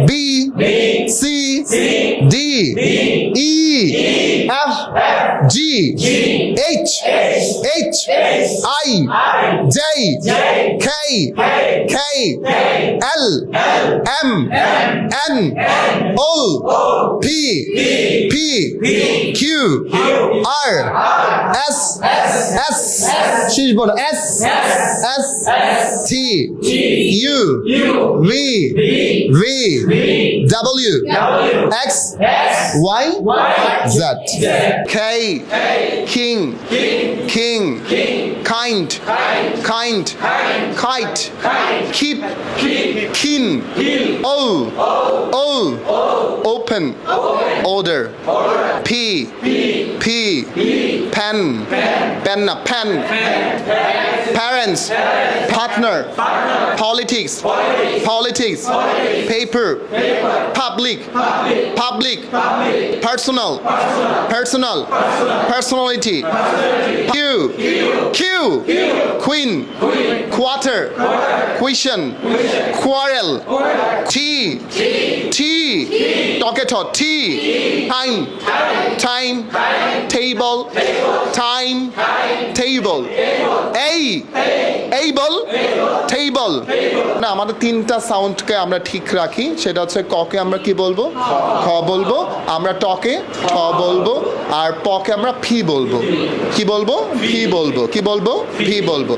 B, C, D, E, F, G, H, I, J, K, L, M, N, O, P, Q, R, S, শেষ বলো S, T, U, V, W, X, Y, Z. K, King, kind, kite, keep, kin, O, open, order, P, pen, parents, partner, politics, paper, public, personal, personality, Q, queen, quarter, question, quarrel, T, talkative, T, time, table, A, able, table. না আমাদের তিনটা সাউন্ডকে আমরা ঠিক রাখি, সেটা হচ্ছে ককে আমরা কি বলবো, খ বলবো, আমরা টকে ঠ বলবো, আর পকে আমরা ফি বলবো, কি বলবো, ভি বলবো, কি বলবো, ভি বলবো।